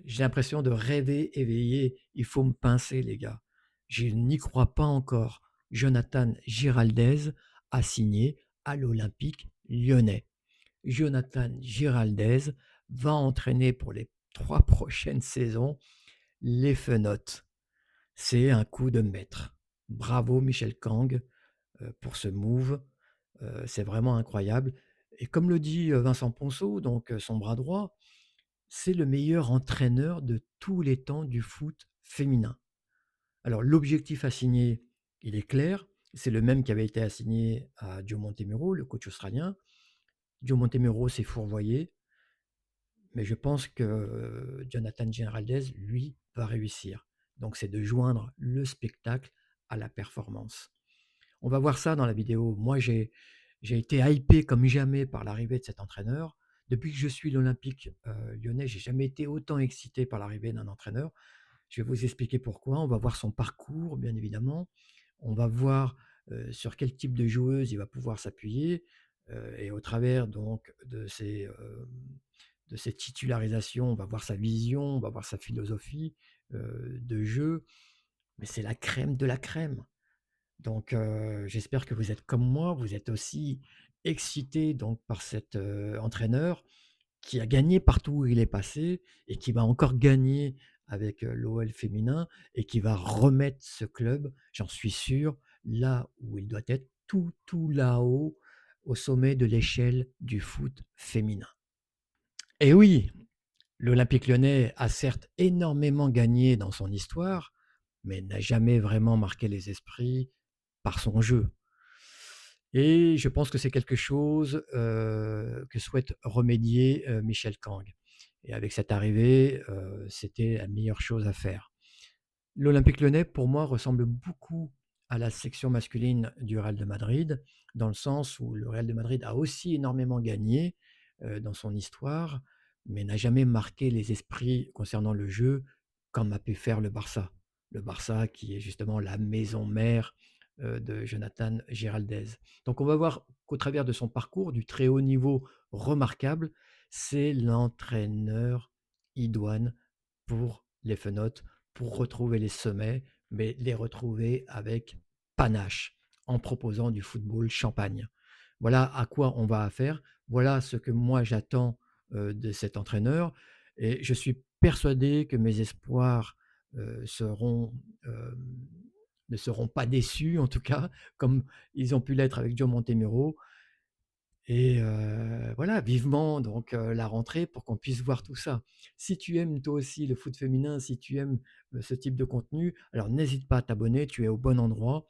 J'ai l'impression de rêver éveillé. Il faut me pincer, les gars. Je n'y crois pas encore. Jonathan Giraldez a signé à l'Olympique lyonnais. Jonathan Giraldez va entraîner pour les 3 prochaines saisons les Fenotes. C'est un coup de maître. Bravo Michel Kang pour ce move. C'est vraiment incroyable. Et comme le dit Vincent Ponceau, donc son bras droit, c'est le meilleur entraîneur de tous les temps du foot féminin. Alors l'objectif à signer, il est clair, c'est le même qui avait été assigné à Joe Montemurro, le coach australien. Joe Montemurro s'est fourvoyé, mais je pense que Jonathan Giraldez, lui, va réussir. Donc c'est de joindre le spectacle à la performance. On va voir ça dans la vidéo. Moi, j'ai été hypé comme jamais par l'arrivée de cet entraîneur. Depuis que je suis l'Olympique lyonnais, j'ai jamais été autant excité par l'arrivée d'un entraîneur. Je vais vous expliquer pourquoi. On va voir son parcours, bien évidemment. On va voir sur quel type de joueuse il va pouvoir s'appuyer. Et au travers donc de ces titularisations, on va voir sa vision, on va voir sa philosophie de jeu. Mais c'est la crème de la crème. Donc, j'espère que vous êtes comme moi, vous êtes aussi excités donc par cet entraîneur qui a gagné partout où il est passé et qui va encore gagner avec l'OL féminin et qui va remettre ce club, j'en suis sûr, là où il doit être, tout là-haut, au sommet de l'échelle du foot féminin. Et oui, l'Olympique lyonnais a certes énormément gagné dans son histoire, mais n'a jamais vraiment marqué les esprits par son jeu. Et je pense que c'est quelque chose que souhaite remédier Michel Kang. Et avec cette arrivée, c'était la meilleure chose à faire. L'Olympique lyonnais, pour moi, ressemble beaucoup à la section masculine du Real de Madrid, dans le sens où le Real de Madrid a aussi énormément gagné dans son histoire, mais n'a jamais marqué les esprits concernant le jeu comme a pu faire le Barça. Le Barça qui est justement la maison mère de Jonathan Giraldez. Donc on va voir qu'au travers de son parcours, du très haut niveau remarquable, c'est l'entraîneur idoine pour les Fenotes, pour retrouver les sommets, mais les retrouver avec panache, en proposant du football champagne. Voilà à quoi on va affaire, voilà ce que moi j'attends de cet entraîneur, et je suis persuadé que mes espoirs seront, ne seront pas déçus, en tout cas, comme ils ont pu l'être avec Joe Montemurro. Et voilà, vivement donc la rentrée pour qu'on puisse voir tout ça. Si tu aimes toi aussi le foot féminin, si tu aimes ce type de contenu, alors n'hésite pas à t'abonner, tu es au bon endroit.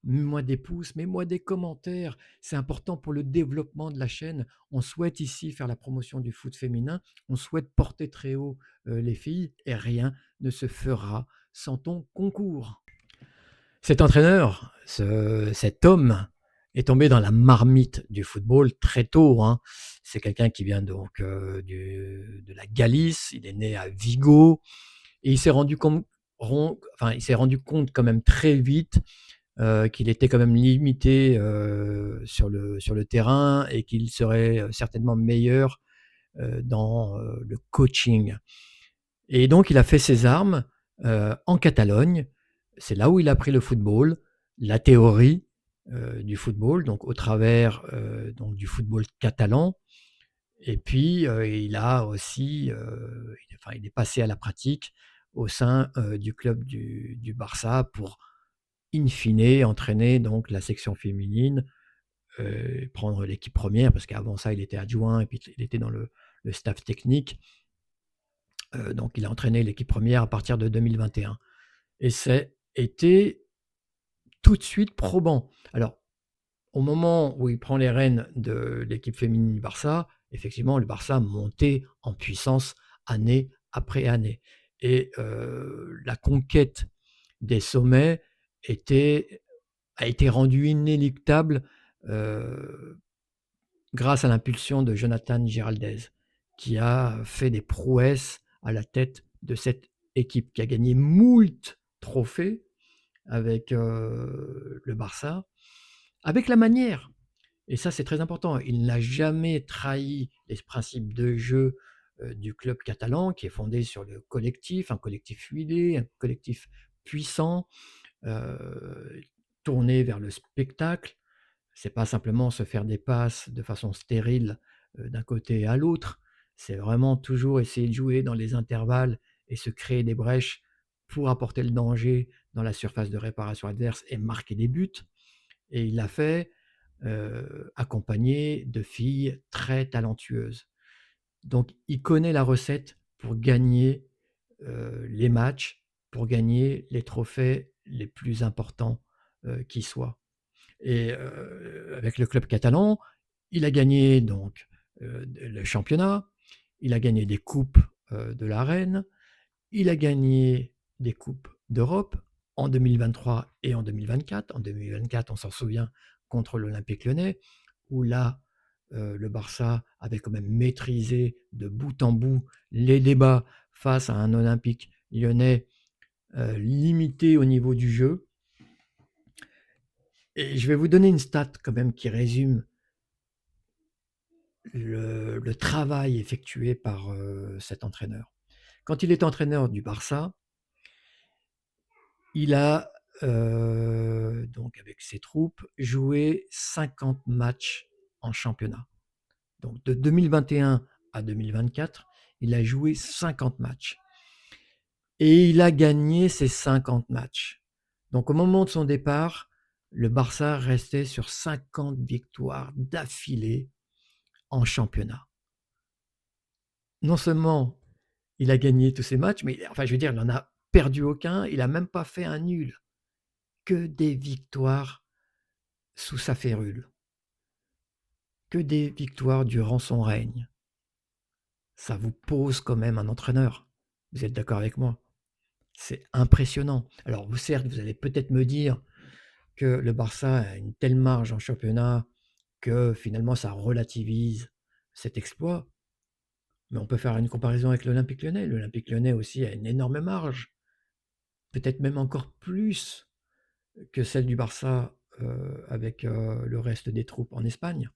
Mets-moi des pouces, mets-moi des commentaires, c'est important pour le développement de la chaîne. On souhaite ici faire la promotion du foot féminin, on souhaite porter très haut les filles, et rien ne se fera sans ton concours. Cet entraîneur, cet homme, est tombé dans la marmite du football très tôt, hein. C'est quelqu'un qui vient donc de la Galice, il est né à Vigo, et il s'est rendu compte quand même très vite qu'il était quand même limité sur le terrain et qu'il serait certainement meilleur dans le coaching. Et donc, il a fait ses armes en Catalogne. C'est là où il a appris le football, la théorie du football, donc au travers donc du football catalan. Et puis, il a aussi, il est passé à la pratique au sein du club du Barça pour, in fine, entraîner donc la section féminine, prendre l'équipe première, parce qu'avant ça, il était adjoint et puis il était dans le staff technique. Donc, il a entraîné l'équipe première à partir de 2021. Et c'est été tout de suite probant. Alors, au moment où il prend les rênes de l'équipe féminine du Barça, effectivement, le Barça montait en puissance année après année. Et la conquête des sommets a été rendue inéluctable grâce à l'impulsion de Jonathan Giraldez, qui a fait des prouesses à la tête de cette équipe, qui a gagné moult trophées avec le Barça, avec la manière. Et ça, c'est très important. Il n'a jamais trahi les principes de jeu du club catalan qui est fondé sur le collectif, un collectif huilé, un collectif puissant, heu, tourné vers le spectacle. C'est pas simplement se faire des passes de façon stérile, d'un côté à l'autre. C'est vraiment toujours essayer de jouer dans les intervalles et se créer des brèches pour apporter le danger dans la surface de réparation adverse et marquer des buts. Et il l'a fait, accompagné de filles très talentueuses. Donc il connaît la recette pour gagner, les matchs, pour gagner les trophées les plus importants, qui soient. Et avec le club catalan, il a gagné donc, le championnat, il a gagné des coupes, de la reine, il a gagné des coupes d'Europe en 2023 et en 2024. En 2024, on s'en souvient, contre l'Olympique Lyonnais, où là, le Barça avait quand même maîtrisé de bout en bout les débats face à un Olympique Lyonnais, limité au niveau du jeu. Et je vais vous donner une stat quand même qui résume le travail effectué par, cet entraîneur. Quand il est entraîneur du Barça, il a, donc avec ses troupes, joué 50 matchs en championnat. Donc de 2021 à 2024, il a joué 50 matchs et il a gagné ces 50 matchs. Donc au moment de son départ, le Barça restait sur 50 victoires d'affilée en championnat. Non seulement il a gagné tous ses matchs, mais enfin je veux dire, il n'en a perdu aucun, il a même pas fait un nul. Que des victoires sous sa férule, que des victoires durant son règne. Ça vous pose quand même un entraîneur. Vous êtes d'accord avec moi? C'est impressionnant. Alors vous certes, vous allez peut-être me dire que le Barça a une telle marge en championnat que finalement ça relativise cet exploit, mais on peut faire une comparaison avec l'Olympique Lyonnais. L'Olympique Lyonnais aussi a une énorme marge, peut-être même encore plus que celle du Barça, avec, le reste des troupes en Espagne.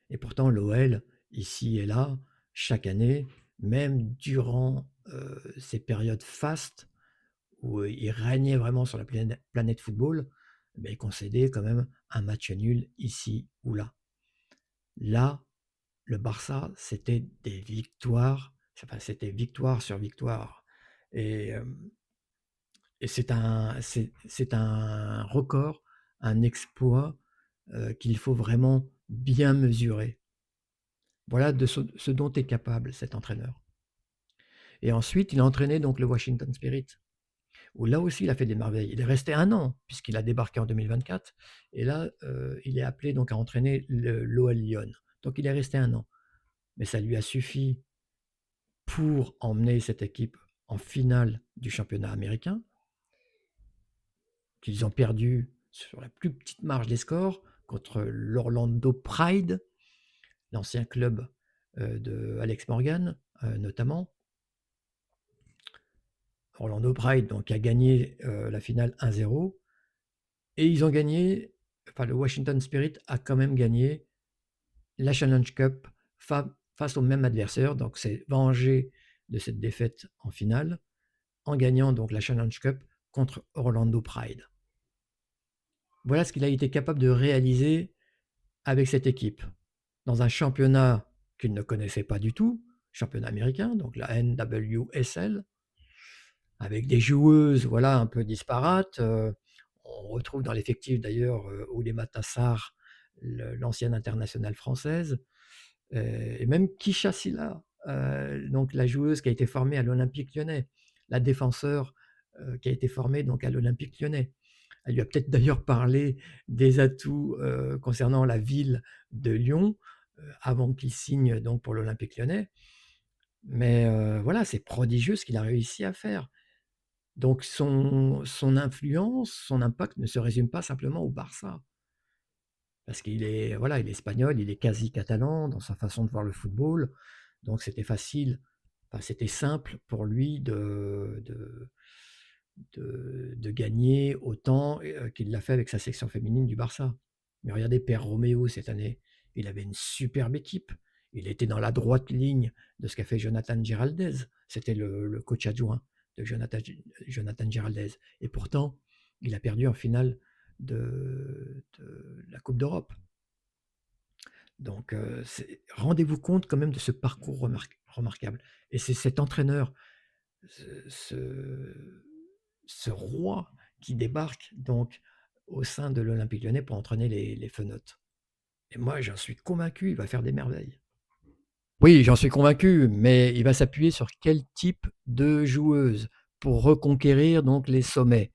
Et pourtant l'OL, ici et là, chaque année, même durant, ces périodes fastes où, il régnait vraiment sur la planète football, beh, il concédait quand même un match nul ici ou là. Là, le Barça, c'était des victoires, enfin c'était victoire sur victoire. Et et c'est un record, un exploit, qu'il faut vraiment bien mesurer. Voilà de ce dont est capable cet entraîneur. Et ensuite, il a entraîné donc le Washington Spirit, où là aussi il a fait des merveilles. Il est resté 1 an, puisqu'il a débarqué en 2024 et là, il est appelé donc à entraîner l'OL Lyon. Donc il est resté 1 an. Mais ça lui a suffi pour emmener cette équipe en finale du championnat américain, qu'ils ont perdu sur la plus petite marge des scores contre l'Orlando Pride, l'ancien club, de Alex Morgan, notamment. Orlando Pride donc a gagné, la finale 1-0 et ils ont gagné, enfin le Washington Spirit a quand même gagné la Challenge Cup face au même adversaire, donc s'est vengé de cette défaite en finale, en gagnant donc la Challenge Cup contre Orlando Pride. Voilà ce qu'il a été capable de réaliser avec cette équipe, dans un championnat qu'il ne connaissait pas du tout, championnat américain, donc la NWSL, avec des joueuses, voilà, un peu disparates. On retrouve dans l'effectif d'ailleurs, Oulimata Sarr, l'ancienne internationale française, et même Kisha Silla, donc la joueuse qui a été formée à l'Olympique Lyonnais, la défenseure, qui a été formée donc à l'Olympique Lyonnais. Elle lui a peut-être d'ailleurs parlé des atouts, concernant la ville de Lyon, avant qu'il signe donc pour l'Olympique Lyonnais. Mais, voilà, c'est prodigieux ce qu'il a réussi à faire. Donc son influence, son impact ne se résume pas simplement au Barça. Parce qu'il est, voilà, il est espagnol, il est quasi catalan dans sa façon de voir le football. Donc c'était facile, enfin c'était simple pour lui de gagner autant, qu'il l'a fait avec sa section féminine du Barça. Mais regardez Père Roméo cette année, il avait une superbe équipe. Il était dans la droite ligne de ce qu'a fait Jonathan Giraldez. C'était le coach adjoint de Jonathan Giraldez. Et pourtant, il a perdu en finale de la Coupe d'Europe. Donc, rendez-vous compte quand même de ce parcours remarquable. Et c'est cet entraîneur, ce, ce- ce roi qui débarque donc au sein de l'Olympique Lyonnais pour entraîner les Fenotes. Et moi, j'en suis convaincu, il va faire des merveilles. Oui, j'en suis convaincu, mais il va s'appuyer sur quel type de joueuse pour reconquérir donc les sommets?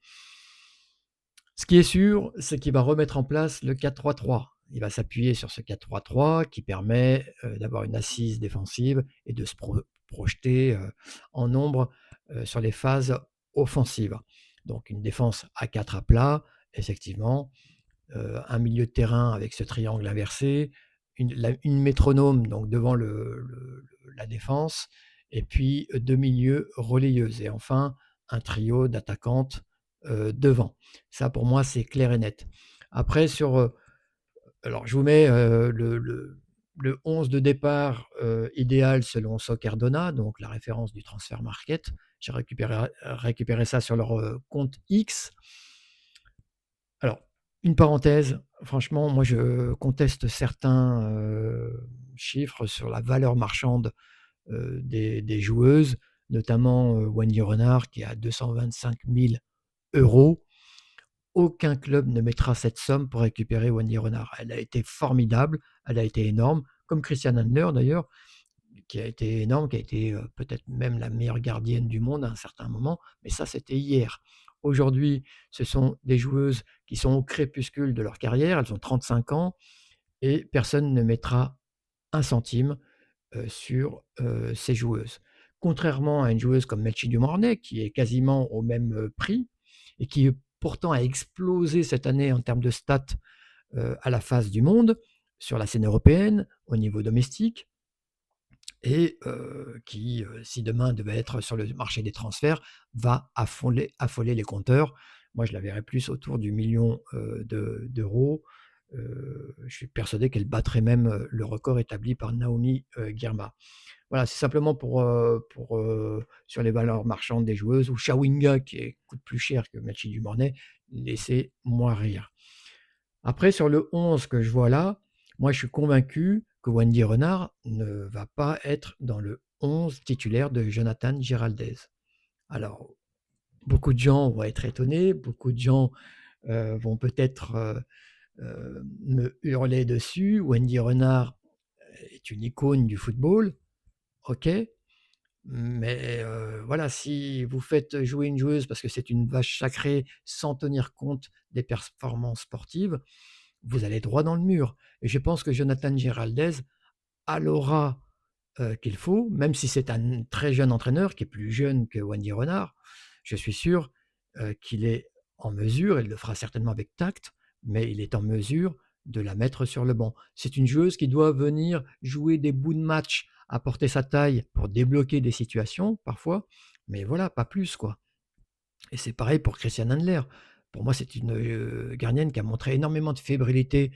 Ce qui est sûr, c'est qu'il va remettre en place le 4-3-3. Il va s'appuyer sur ce 4-3-3 qui permet, d'avoir une assise défensive et de se projeter, en nombre, sur les phases offensives. Donc une défense à 4 à plat, effectivement, un milieu de terrain avec ce triangle inversé, une métronome donc devant la défense, et puis deux milieux relayeuses, et enfin un trio d'attaquantes devant. Ça pour moi c'est clair et net. Après alors je vous mets le 11 de départ idéal selon Soccer-Dona, donc la référence du transfert market. J'ai récupéré ça sur leur compte X. Alors, une parenthèse, franchement, moi je conteste certains chiffres sur la valeur marchande des joueuses, notamment Wendy Renard qui est à 225 000 euros. Aucun club ne mettra cette somme pour récupérer Wendy Renard. Elle a été formidable, elle a été énorme, comme Christian Handler d'ailleurs, qui a été énorme, qui a été peut-être même la meilleure gardienne du monde à un certain moment, mais ça c'était hier. Aujourd'hui, ce sont des joueuses qui sont au crépuscule de leur carrière, elles ont 35 ans et personne ne mettra un centime sur ces joueuses. Contrairement à une joueuse comme Melchi Dumornay, qui est quasiment au même prix et qui pourtant a explosé cette année en termes de stats à la face du monde, sur la scène européenne, au niveau domestique, et qui, si demain devait être sur le marché des transferts, va affoler les compteurs. Moi, je la verrais plus autour du million d'euros. Je suis persuadé qu'elle battrait même le record établi par Naomi Girma. Voilà, c'est simplement sur les valeurs marchandes des joueuses, ou Chawinga, coûte plus cher que Melchi Dumornay, laissez-moi rire. Après, sur le 11 que je vois là, moi je suis convaincu que Wendy Renard ne va pas être dans le 11 titulaire de Jonathan Giraldez. Alors, beaucoup de gens vont être étonnés, beaucoup de gens vont peut-être me hurler dessus. Wendy Renard est une icône du football, ok, mais voilà, si vous faites jouer une joueuse parce que c'est une vache sacrée sans tenir compte des performances sportives, vous allez droit dans le mur. Et je pense que Jonathan Giraldez a l'aura qu'il faut, même si c'est un très jeune entraîneur, qui est plus jeune que Wendy Renard. Je suis sûr qu'il est en mesure, il le fera certainement avec tact, mais il est en mesure de la mettre sur le banc. C'est une joueuse qui doit venir jouer des bouts de match, apporter sa taille pour débloquer des situations parfois, mais voilà, pas plus quoi. Et c'est pareil pour Christiane Handler. Pour moi, c'est une gardienne qui a montré énormément de fébrilité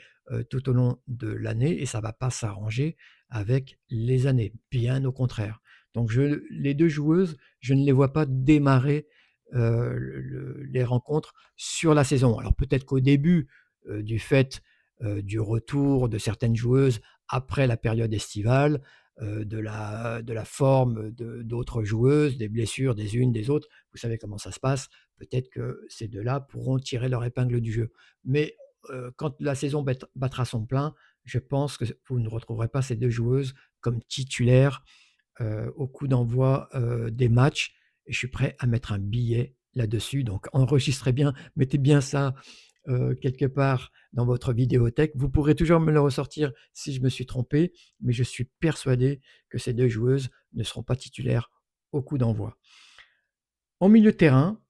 tout au long de l'année, et ça ne va pas s'arranger avec les années, bien au contraire. Donc les deux joueuses, je ne les vois pas démarrer les rencontres sur la saison. Alors peut-être qu'au début, du fait du retour de certaines joueuses après la période estivale, de la forme d'autres joueuses, des blessures des unes, des autres, vous savez comment ça se passe. Peut-être que ces deux-là pourront tirer leur épingle du jeu. Mais quand la saison battra son plein, je pense que vous ne retrouverez pas ces deux joueuses comme titulaires au coup d'envoi des matchs. Et je suis prêt à mettre un billet là-dessus. Donc enregistrez bien, mettez bien ça quelque part dans votre vidéothèque. Vous pourrez toujours me le ressortir si je me suis trompé, mais je suis persuadé que ces deux joueuses ne seront pas titulaires au coup d'envoi. En milieu de terrain,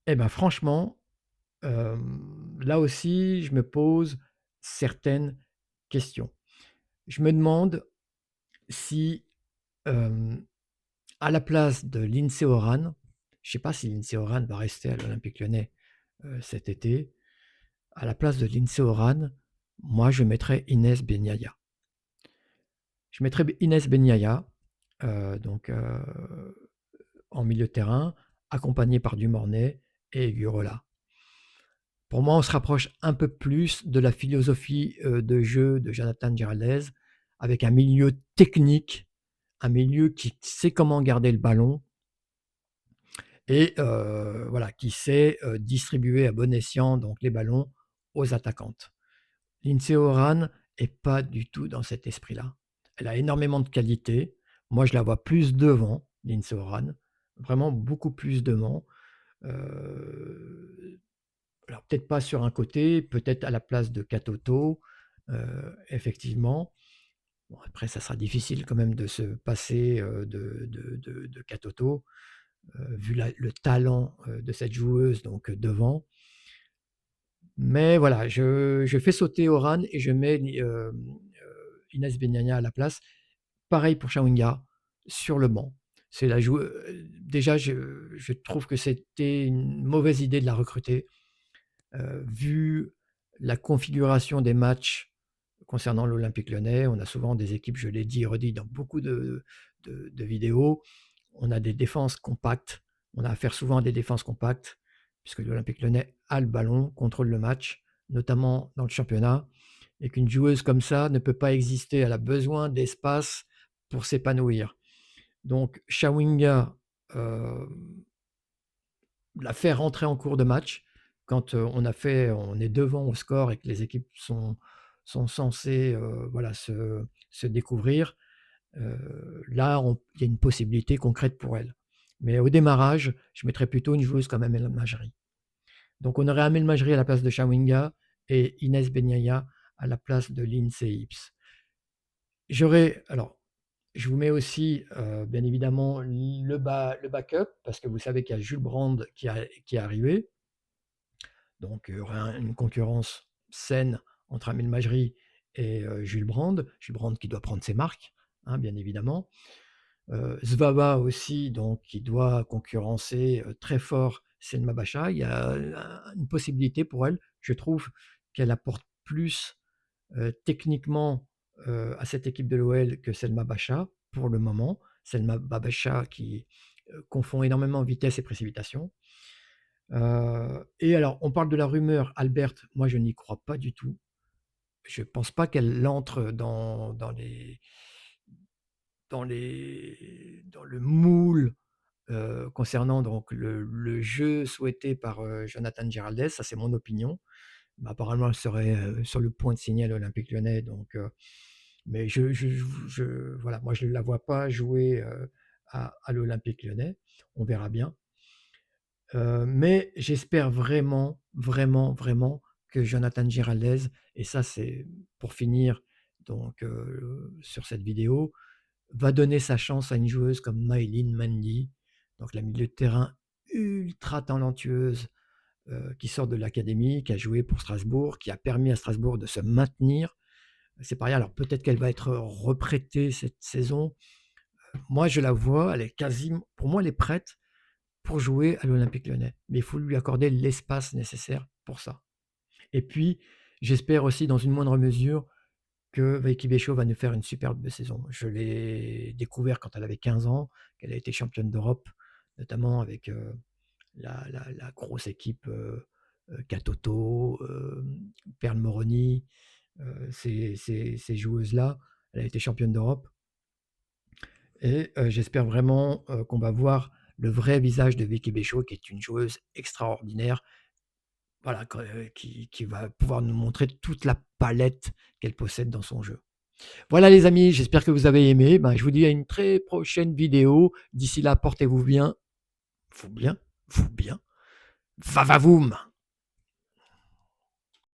eh ben franchement, là aussi, je me pose certaines questions. Je me demande si, hem, à la place de Lindsey Horan, je ne sais pas si Lindsey Horan va rester à l'Olympique Lyonnais, cet été. À la place de Lindsey Horan, moi je mettrais Inès Ben Yahya. Je mettrais Inès Benyaya, donc en milieu de terrain, accompagné par Dumornay et Gurola. Pour moi, on se rapproche un peu plus de la philosophie, de jeu de Jonathan Giraldez, avec un milieu technique, un milieu qui sait comment garder le ballon et voilà, qui sait, distribuer à bon escient donc les ballons aux attaquantes. Lindsey Horan est pas du tout dans cet esprit-là. Elle a énormément de qualité. Moi, je la vois plus devant, Lindsey Horan, vraiment beaucoup plus devant. Heu, alors peut-être pas sur un côté, peut-être à la place de Katoto, effectivement. Bon après ça sera difficile quand même de se passer, de Katoto, vu le talent, de cette joueuse donc devant. Mais voilà, je fais sauter Oran et je mets Inès Benyanya à la place. Pareil pour Chawinga, sur le banc. C'est la joueuse. Déjà je trouve que c'était une mauvaise idée de la recruter, vu la configuration des matchs concernant l'Olympique Lyonnais. On a souvent des équipes, je l'ai dit et redit dans beaucoup de vidéos, on a des défenses compactes, on a affaire souvent à des défenses compactes, puisque l'Olympique Lyonnais a le ballon, contrôle le match, notamment dans le championnat, et qu'une joueuse comme ça ne peut pas exister. Elle a besoin d'espace pour s'épanouir. Donc Chawinga, euh, la faire rentrer en cours de match, quand on est devant au score et que les équipes sont censées voilà, se découvrir, là, il y a une possibilité concrète pour elle. Mais au démarrage, je mettrais plutôt une joueuse comme Amel Majri. Donc on aurait Amel Majri à la place de Chawinga et Inès Benyaya à la place de Lindsay Hips. Alors, je vous mets aussi, bien évidemment, le backup, parce que vous savez qu'il y a Jules Brand qui est arrivé. Donc il y aura une concurrence saine entre Amel Majri et Jules Brand. Jules Brand qui doit prendre ses marques, hein, bien évidemment. Zvaba aussi, donc qui doit concurrencer, très fort Selma Bacha. Il y a, une possibilité pour elle. Je trouve qu'elle apporte plus, techniquement, à cette équipe de l'OL que Selma Bacha, pour le moment. Selma Bacha qui, confond énormément vitesse et précipitation. Et alors on parle de la rumeur Albert, moi je n'y crois pas du tout. Je pense pas qu'elle entre dans le moule, concernant donc le jeu souhaité par, Jonathan Giraldez, ça c'est mon opinion. Mais apparemment, elle serait, sur le point de signer à l'Olympique Lyonnais, donc mais voilà, moi je ne la vois pas jouer, à l'Olympique Lyonnais. On verra bien. Mais j'espère vraiment, vraiment, vraiment que Jonathan Giraldez, et ça c'est pour finir donc sur cette vidéo, va donner sa chance à une joueuse comme Maëlyn Mendy, donc la milieu de terrain ultra talentueuse, qui sort de l'académie, qui a joué pour Strasbourg, qui a permis à Strasbourg de se maintenir. C'est pas rien, alors peut-être qu'elle va être reprêtée cette saison. Moi, je la vois, elle est quasiment, pour moi, elle est prête pour jouer à l'Olympique Lyonnais. Mais il faut lui accorder l'espace nécessaire pour ça. Et puis, j'espère aussi, dans une moindre mesure, que Vicky Béchot va nous faire une superbe saison. Je l'ai découvert quand elle avait 15 ans, qu'elle a été championne d'Europe, notamment avec la grosse équipe Katoto, Perle Moroni, ces joueuses-là. Elle a été championne d'Europe. Et j'espère vraiment qu'on va voir le vrai visage de Vicky Béchot, qui est une joueuse extraordinaire, voilà, qui va pouvoir nous montrer toute la palette qu'elle possède dans son jeu. Voilà les amis, j'espère que vous avez aimé. Ben, je vous dis à une très prochaine vidéo. D'ici là, portez-vous bien. Vous bien. Vous bien. Va va voum.